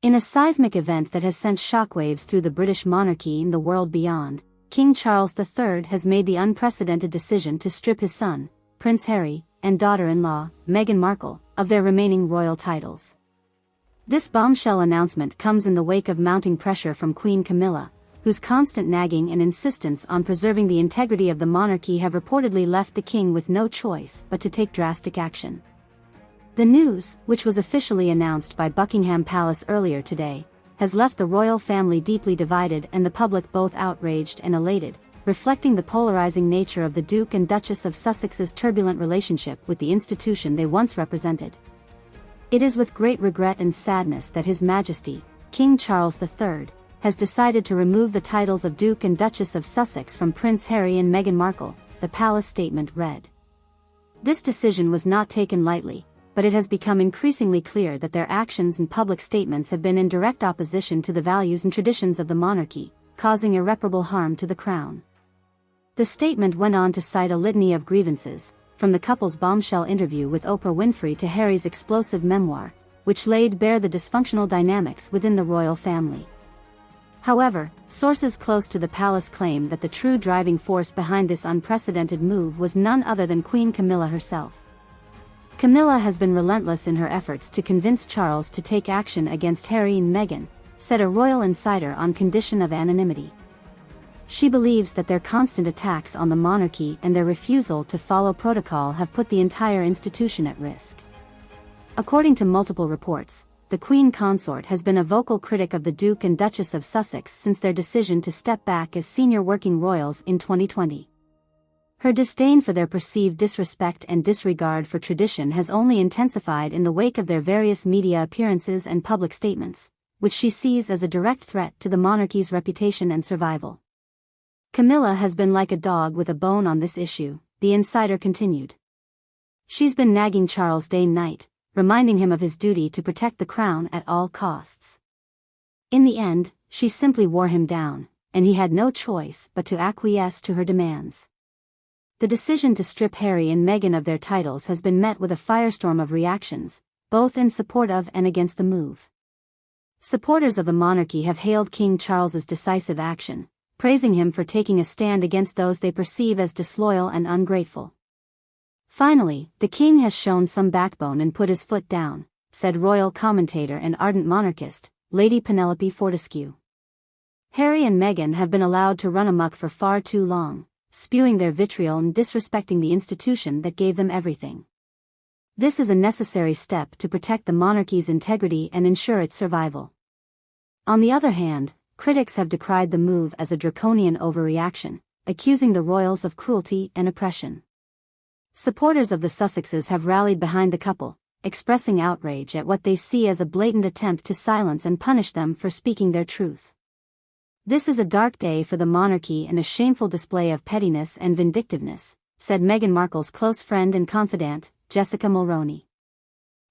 In a seismic event that has sent shockwaves through the British monarchy and the world beyond, King Charles III has made the unprecedented decision to strip his son, Prince Harry, and daughter-in-law, Meghan Markle, of their remaining royal titles. This bombshell announcement comes in the wake of mounting pressure from Queen Camilla, whose constant nagging and insistence on preserving the integrity of the monarchy have reportedly left the king with no choice but to take drastic action. The news, which was officially announced by Buckingham Palace earlier today, has left the royal family deeply divided and the public both outraged and elated, reflecting the polarizing nature of the Duke and Duchess of Sussex's turbulent relationship with the institution they once represented. It is with great regret and sadness that His Majesty, King Charles III, has decided to remove the titles of Duke and Duchess of Sussex from Prince Harry and Meghan Markle, the palace statement read. This decision was not taken lightly, but it has become increasingly clear that their actions and public statements have been in direct opposition to the values and traditions of the monarchy, causing irreparable harm to the crown. The statement went on to cite a litany of grievances, from the couple's bombshell interview with Oprah Winfrey to Harry's explosive memoir, which laid bare the dysfunctional dynamics within the royal family. However, sources close to the palace claim that the true driving force behind this unprecedented move was none other than Queen Camilla herself. Camilla has been relentless in her efforts to convince Charles to take action against Harry and Meghan, said a royal insider on condition of anonymity. She believes that their constant attacks on the monarchy and their refusal to follow protocol have put the entire institution at risk. According to multiple reports, the Queen Consort has been a vocal critic of the Duke and Duchess of Sussex since their decision to step back as senior working royals in 2020. Her disdain for their perceived disrespect and disregard for tradition has only intensified in the wake of their various media appearances and public statements, which she sees as a direct threat to the monarchy's reputation and survival. Camilla has been like a dog with a bone on this issue, the insider continued. She's been nagging Charles day and night, reminding him of his duty to protect the crown at all costs. In the end, she simply wore him down, and he had no choice but to acquiesce to her demands. The decision to strip Harry and Meghan of their titles has been met with a firestorm of reactions, both in support of and against the move. Supporters of the monarchy have hailed King Charles's decisive action, praising him for taking a stand against those they perceive as disloyal and ungrateful. Finally, the king has shown some backbone and put his foot down, said royal commentator and ardent monarchist, Lady Penelope Fortescue. Harry and Meghan have been allowed to run amok for far too long, spewing their vitriol and disrespecting the institution that gave them everything. This is a necessary step to protect the monarchy's integrity and ensure its survival. On the other hand, critics have decried the move as a draconian overreaction, accusing the royals of cruelty and oppression. Supporters of the Sussexes have rallied behind the couple, expressing outrage at what they see as a blatant attempt to silence and punish them for speaking their truth. This is a dark day for the monarchy and a shameful display of pettiness and vindictiveness, said Meghan Markle's close friend and confidant, Jessica Mulroney.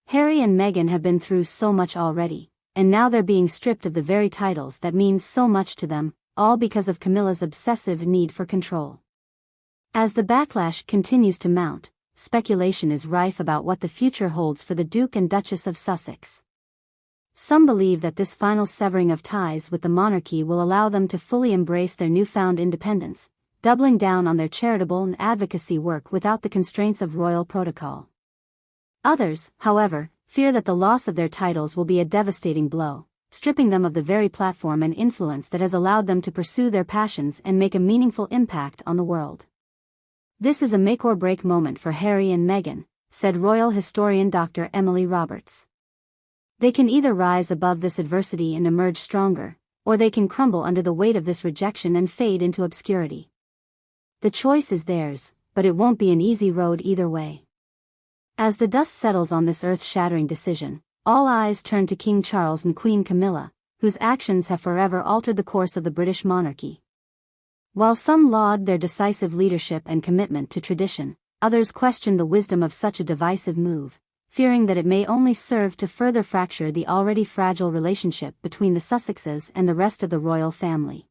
Harry and Meghan have been through so much already, and now they're being stripped of the very titles that mean so much to them, all because of Camilla's obsessive need for control. As the backlash continues to mount, speculation is rife about what the future holds for the Duke and Duchess of Sussex. Some believe that this final severing of ties with the monarchy will allow them to fully embrace their newfound independence, doubling down on their charitable and advocacy work without the constraints of royal protocol. Others, however, fear that the loss of their titles will be a devastating blow, stripping them of the very platform and influence that has allowed them to pursue their passions and make a meaningful impact on the world. This is a make-or-break moment for Harry and Meghan, said royal historian Dr. Emily Roberts. They can either rise above this adversity and emerge stronger, or they can crumble under the weight of this rejection and fade into obscurity. The choice is theirs, but it won't be an easy road either way. As the dust settles on this earth-shattering decision, all eyes turn to King Charles and Queen Camilla, whose actions have forever altered the course of the British monarchy. While some laud their decisive leadership and commitment to tradition, others question the wisdom of such a divisive move, fearing that it may only serve to further fracture the already fragile relationship between the Sussexes and the rest of the royal family.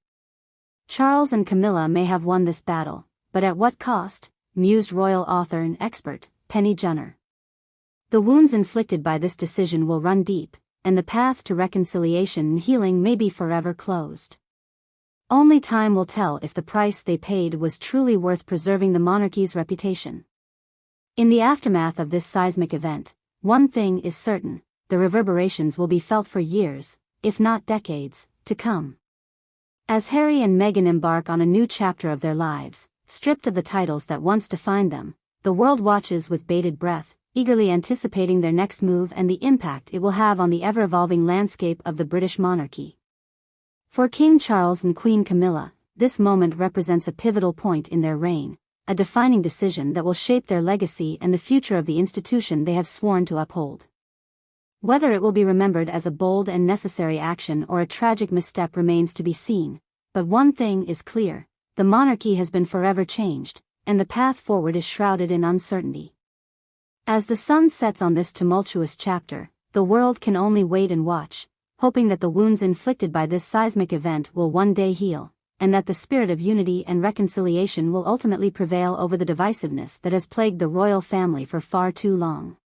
Charles and Camilla may have won this battle, but at what cost? Mused royal author and expert, Penny Junner. The wounds inflicted by this decision will run deep, and the path to reconciliation and healing may be forever closed. Only time will tell if the price they paid was truly worth preserving the monarchy's reputation. In the aftermath of this seismic event, one thing is certain: the reverberations will be felt for years, if not decades, to come. As Harry and Meghan embark on a new chapter of their lives, stripped of the titles that once defined them, the world watches with bated breath, eagerly anticipating their next move and the impact it will have on the ever-evolving landscape of the British monarchy. For King Charles and Queen Camilla, this moment represents a pivotal point in their reign, a defining decision that will shape their legacy and the future of the institution they have sworn to uphold. Whether it will be remembered as a bold and necessary action or a tragic misstep remains to be seen, but one thing is clear: the monarchy has been forever changed, and the path forward is shrouded in uncertainty. As the sun sets on this tumultuous chapter, the world can only wait and watch, hoping that the wounds inflicted by this seismic event will one day heal, and that the spirit of unity and reconciliation will ultimately prevail over the divisiveness that has plagued the royal family for far too long.